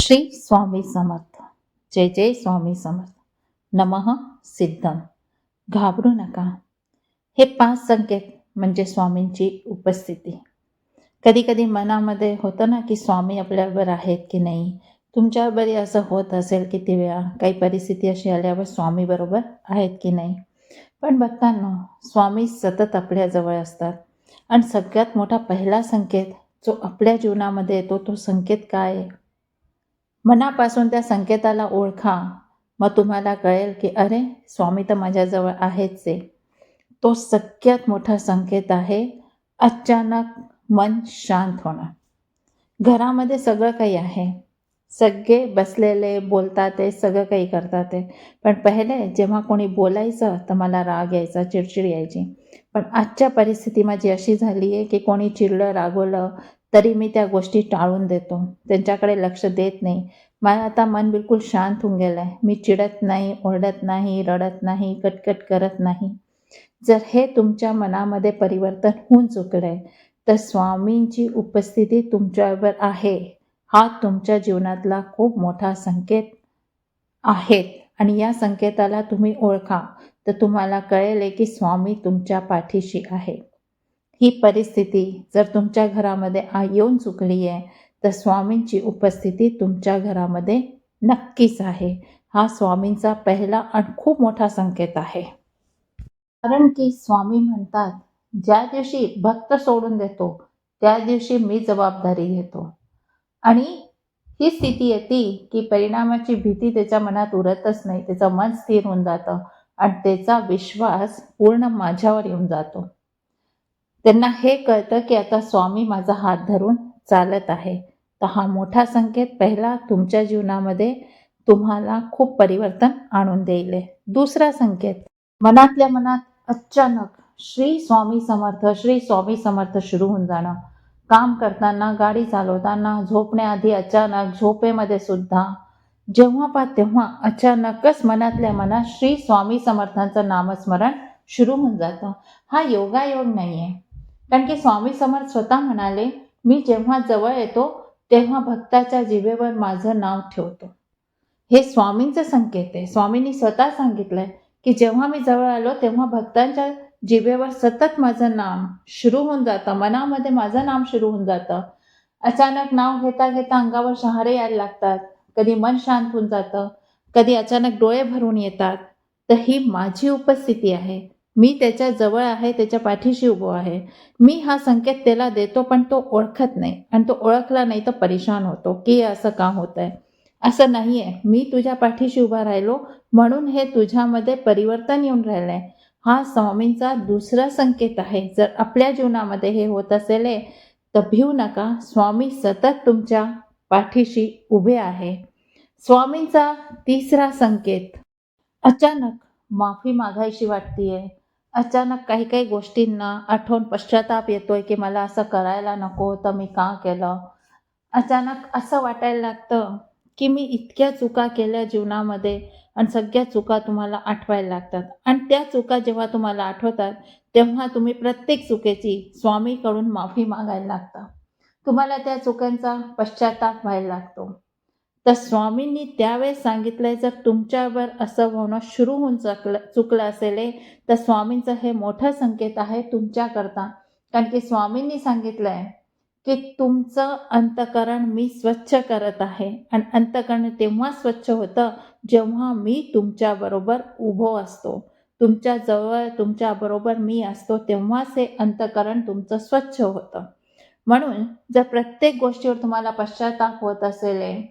श्री स्वामी समर्थ. जय जय स्वामी समर्थ. नमः सिद्धम. घाबरू नका. हे 5 संकेत म्हणजे स्वामींची उपस्थिती. कधी कधी मनामध्ये होतं ना की स्वामी आपल्याबरोबर आहेत की नाही. तुमच्याबरोबर असं होत असेल किती वेळा, काही परिस्थिती अशी आल्यावर स्वामी बरोबर आहेत की नाही. पण बघताना स्वामी सतत आपल्याजवळ असतात. आणि सगळ्यात मोठा पहिला संकेत जो आपल्या जीवनामध्ये येतो तो संकेत काय आहे. मनापासून त्या संकेताला ओळखा. मग तुम्हाला कळेल की अरे, स्वामी तर माझ्याजवळ आहेच आहे. तो सगळ्यात मोठा संकेत आहे अचानक मन शांत होणं. घरामध्ये सगळं काही आहे, सगळे बसलेले बोलतात आहे, सगळं काही करतात आहे. पण पहिले जेव्हा कोणी बोलायचं तर मला राग यायचा, चिडचिड यायची. पण आजच्या परिस्थिती माझी अशी झाली आहे की कोणी चिडलं रागवलं तरी मी त्या गोष्टी टाळून देतो, त्यांच्याकडे लक्ष देत नाही. मला आता मन बिलकुल शांत होऊन गेलं आहे. मी चिडत नाही, ओरडत नाही, रडत नाही, कटकट करत नाही. जर हे तुमच्या मनामध्ये परिवर्तन होऊन चुकलं आहे तर स्वामींची उपस्थिती तुमच्यावर आहे हा तुमच्या जीवनातला खूप मोठा संकेत आहेत. आणि या संकेताला तुम्ही ओळखा तर तुम्हाला कळेल की स्वामी तुमच्या पाठीशी आहे. ही परिस्थिती जर तुमच्या घरामध्ये येऊन चुकली आहे तर स्वामींची उपस्थिती तुमच्या घरामध्ये नक्कीच आहे. हा स्वामींचा पहिला आणि खूप मोठा संकेत आहे. कारण की स्वामी म्हणतात, ज्या दिवशी भक्त सोडून देतो त्या दिवशी मी जबाबदारी घेतो. आणि ही स्थिती येते की परिणामाची भीती त्याच्या मनात उरतच नाही, त्याचं मन स्थिर होऊन जातं आणि त्याचा विश्वास पूर्ण माझ्यावर येऊन जातो. त्यांना हे कळतं की आता स्वामी माझा हात धरून चालत आहे. तर हा मोठा संकेत पहिला तुमच्या जीवनामध्ये तुम्हाला खूप परिवर्तन आणून देईल. दुसरा संकेत, मनातल्या मनात अचानक श्री स्वामी समर्थ, श्री स्वामी समर्थ सुरू होऊन जाणं. काम करताना, गाडी चालवताना, झोपण्याआधी अचानक, झोपेमध्ये सुद्धा, जेव्हा पाह तेव्हा अचानकच मनातल्या मनात श्री स्वामी समर्थांचं नामस्मरण सुरू होऊन जातं. हा योगायोग नाही आहे. कारण की स्वामी समर्थ स्वतः म्हणाले, मी जेव्हा जवळ येतो तेव्हा भक्ताच्या जिभेवर माझं नाव ठेवतो. हे स्वामींचं संकेत आहे. स्वामींनी स्वतः सांगितलंय की जेव्हा मी जवळ आलो तेव्हा भक्तांच्या जिभेवर सतत माझं नाम सुरू होऊन जातं, मनामध्ये माझं नाम सुरू होऊन जातं. अचानक नाव घेता घेता अंगावर शहारे यायला लागतात, कधी मन शांत होऊन जातं, कधी अचानक डोळे भरून येतात. तर ही माझी उपस्थिती आहे. मी त्याच्या जवळ आहे, त्याच्या पाठीशी उभो आहे. मी हा संकेत त्याला देतो पण तो ओळखत नाही. आणि तो ओळखला नाही तर परेशान होतो की असं का होत आहे. असं नाही आहे. मी तुझ्या पाठीशी उभा राहिलो म्हणून हे तुझ्यामध्ये परिवर्तन येऊन राहिलं आहे. हा स्वामींचा दुसरा संकेत आहे. जर आपल्या जीवनामध्ये हे होत असेल तर भिवू नका. स्वामी सतत तुमच्या पाठीशी उभे आहे. स्वामींचा तिसरा संकेत, अचानक माफी मागायची वाटतेय. अचानक काही काही गोष्टींना आठवून पश्चाताप येतोय की मला असं करायला नको तर मी का केलं. अचानक असं वाटायला लागतं की मी इतक्या चुका केल्या जीवनामध्ये आणि सगळ्या चुका तुम्हाला आठवायला लागतात. आणि त्या चुका जेव्हा तुम्हाला आठवतात तेव्हा तुम्ही प्रत्येक चुकीची स्वामीकडून माफी मागायला लागता. तुम्हाला त्या चुकांचा पश्चाताप व्हायला लागतो. तर स्वामींनी त्यावेळेस सांगितलंय, जर तुमच्यावर असं होणं सुरू होऊन चुकलं असेल तर स्वामींचं हे मोठं संकेत आहे तुमच्याकरता. कारण की स्वामींनी सांगितलंय की तुमचं अंतःकरण मी स्वच्छ करत आहे. आणि अंतःकरण तेव्हा स्वच्छ होतं जेव्हा मी तुमच्याबरोबर उभो असतो, तुमच्याजवळ तुमच्याबरोबर मी असतो, तेव्हाच हे अंतःकरण तुमचं स्वच्छ होतं. म्हणून जर प्रत्येक गोष्टीवर तुम्हाला पश्चाताप होत असेल,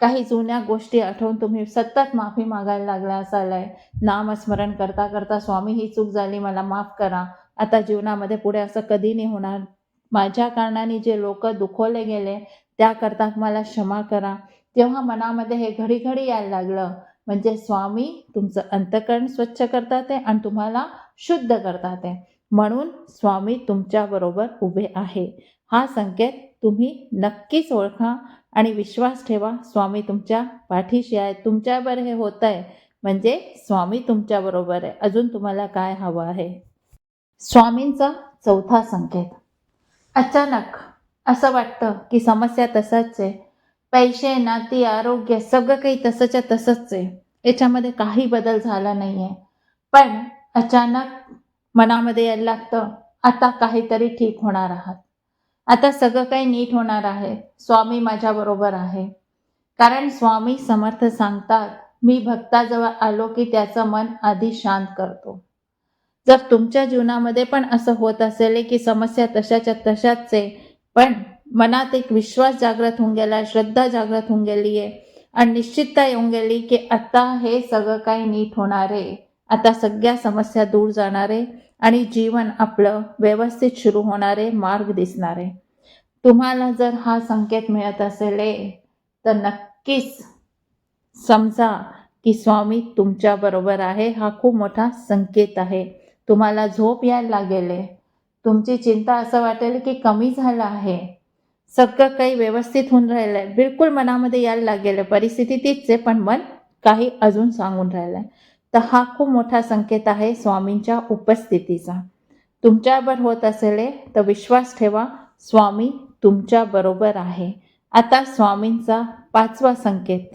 काही जुन्या गोष्टी आठवून तुम्ही सतत माफी मागायला लागला असाल, नामस्मरण करता करता स्वामी ही चूक झाली, मला माफ करा, आता जीवनामध्ये पुढे असं कधी नाही होणार, माझ्या कारणाने जे लोक दुखवले गेले त्याकरता मला क्षमा करा, तेव्हा मनामध्ये हे घडी घडी यायला लागलं म्हणजे स्वामी तुमचं अंतःकरण स्वच्छ करतात आणि तुम्हाला शुद्ध करतात. म्हणून स्वामी तुमच्याबरोबर उभे आहे. हा संकेत तुम्ही नक्कीच ओळखा आणि विश्वास ठेवा. स्वामी तुमच्या पाठीशी आहे. तुमच्यावर हे होत आहे म्हणजे स्वामी तुमच्याबरोबर आहे. अजून तुम्हाला काय हवं आहे. स्वामींचा चौथा संकेत, अचानक असं वाटतं की समस्या तसाच आहे, पैसे, नाती, आरोग्य सगळं काही तसंच्या तसंच आहे. याच्यामध्ये काही बदल झाला नाही आहे. पण अचानक मनामध्ये यायला लागतं, आता काहीतरी ठीक होणार आहात. आता सगळं काही नीट होणार आहे. स्वामी माझ्याबरोबर आहे. कारण स्वामी समर्थ सांगतात, मी भक्ताजवळ आलो की त्याचं मन आधी शांत करतो. जर तुमच्या जीवनामध्ये पण असं होत असेल की समस्या तशाच्या तशाच आहे, पण मनात एक विश्वास जागृत होऊन गेला, श्रद्धा जागृत होऊन गेली आहे आणि निश्चितता येऊन गेली की आता हे सगळं काही नीट होणार आहे. आता सगळ्या समस्या दूर जाणार आहे आणि जीवन आपलं व्यवस्थित सुरू होणार आहे, मार्ग दिसणार आहे. तुम्हाला जर हा संकेत मिळत असेल तर नक्कीच समजा की स्वामी तुमच्या बरोबर आहे. हा खूप मोठा संकेत आहे. तुम्हाला झोप यायला लागेल, तुमची चिंता असं वाटेल की कमी झालं आहे, सगळं काही व्यवस्थित होऊन राहिलं आहे. बिलकुल मनामध्ये यायला लागेल, परिस्थिती तीच आहे पण मन काही अजून सांगून राहिलं आहे. तर हा खूप मोठा संकेत आहे स्वामींच्या उपस्थितीचा. तुमच्यावर होत असेल तर विश्वास ठेवा, स्वामी तुमच्या बरोबर आहे. आता स्वामींचा 5वा संकेत,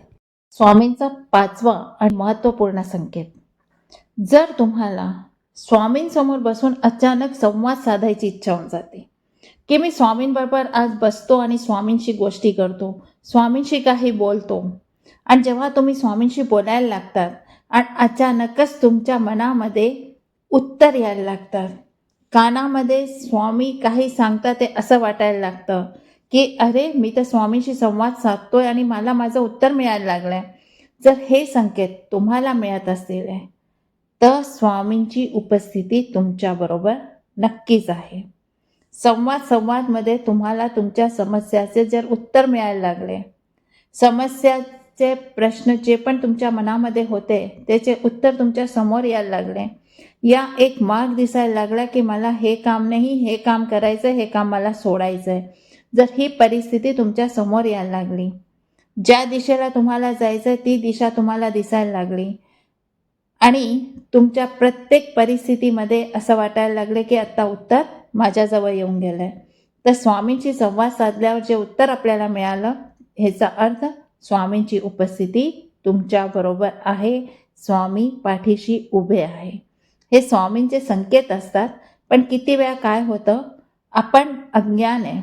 स्वामींचा 5वा आणि महत्त्वपूर्ण संकेत. जर तुम्हाला स्वामींसमोर बसून अचानक संवाद साधायची इच्छा होऊन जाते की मी स्वामींबरोबर आज बसतो आणि स्वामींशी गोष्टी करतो, स्वामींशी काही बोलतो, आणि जेव्हा तुम्ही स्वामींशी बोलायला लागतात आणि अचानकच तुमच्या मनामध्ये उत्तर यायला लागतात, कानामध्ये स्वामी काही सांगतात ते असं वाटायला लागतं की अरे मी तर स्वामींशी संवाद साधतोय आणि मला माझं उत्तर मिळायला लागलंय. जर हे संकेत तुम्हाला मिळत असतील तर स्वामींची उपस्थिती तुमच्याबरोबर नक्कीच आहे. संवादमध्ये तुम्हाला तुमच्या समस्याचे जर उत्तर मिळायला लागले, समस्याचे प्रश्न जे पण तुमच्या मनामध्ये होते त्याचे उत्तर तुमच्या समोर यायला लागले, या एक मार्ग दिसायला लागला की मला हे काम नाही, हे काम करायचं, हे काम मला सोडायचं आहे. जर ही परिस्थिती तुमच्या समोर यायला लागली, ज्या दिशेला तुम्हाला जायचं ती दिशा तुम्हाला दिसायला लागली आणि तुमच्या प्रत्येक परिस्थितीमध्ये असं वाटायला लागले की आता उत्तर माझ्याजवळ येऊन गेलं आहे, तर स्वामींची संवाद साधल्यावर जे उत्तर आपल्याला मिळालं ह्याचा अर्थ स्वामींची उपस्थिती तुमच्याबरोबर आहे, स्वामी पाठीशी उभे आहे. हे स्वामींचे संकेत असतात. पण किती वेळा काय होतं, आपण अज्ञान आहे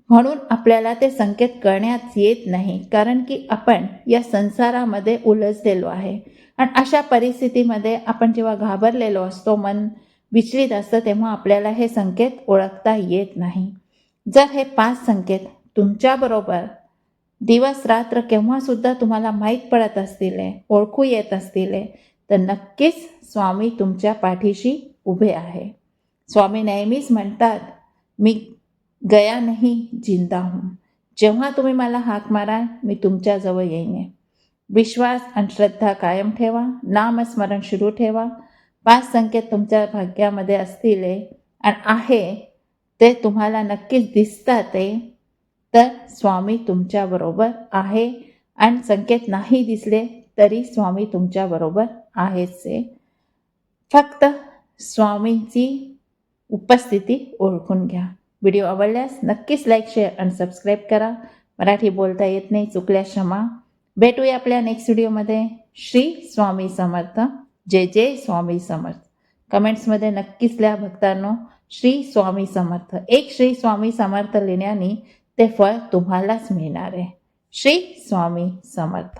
म्हणून आपल्याला ते संकेत कळण्यात येत नाही, कारण की आपण या संसारामध्ये उलझलेलो आहे. आणि अशा परिस्थितीमध्ये आपण जेव्हा घाबरलेलो असतो, मन विचलित असतं, तेव्हा आपल्याला हे संकेत ओळखता येत नाही. जर हे 5 संकेत तुमच्याबरोबर दिवस रात्र केव्हासुद्धा तुम्हाला माहीत पडत असतील, ओळखू येत असतील, तर नक्कीच स्वामी तुमच्या पाठीशी उभे आहे. स्वामी नेहमीच म्हणतात, मी गया नहीं जिंदा हूँ. जेव्हा तुम्ही मला हाक माराल मी तुमच्याजवळ येईन. विश्वास आणि श्रद्धा कायम ठेवा, नामस्मरण सुरू ठेवा. 5 संकेत तुमच्या भाग्यामध्ये असतील आणि आहे ते तुम्हाला नक्कीच दिसतात तर स्वामी तुमच्याबरोबर आहे. आणि संकेत नाही दिसले तरी स्वामी तुमच्याबरोबर आहेच. फक्त स्वामींची उपस्थिती ओळखून घ्या. व्हिडिओ आवडल्यास नक्कीच लाईक, शेअर आणि सबस्क्राईब करा. मराठी बोलता येत नाही, चुकल्यास क्षमा. भेटूया आपल्या नेक्स्ट व्हिडिओमध्ये. श्री स्वामी समर्थ. जय जय स्वामी समर्थ. कमेंट्समध्ये नक्कीच लिहा भक्तांनो, श्री स्वामी समर्थ. एक श्री स्वामी समर्थ लिहिण्याने ते फळ तुम्हालाच मिळणार आहे. श्री स्वामी समर्थ.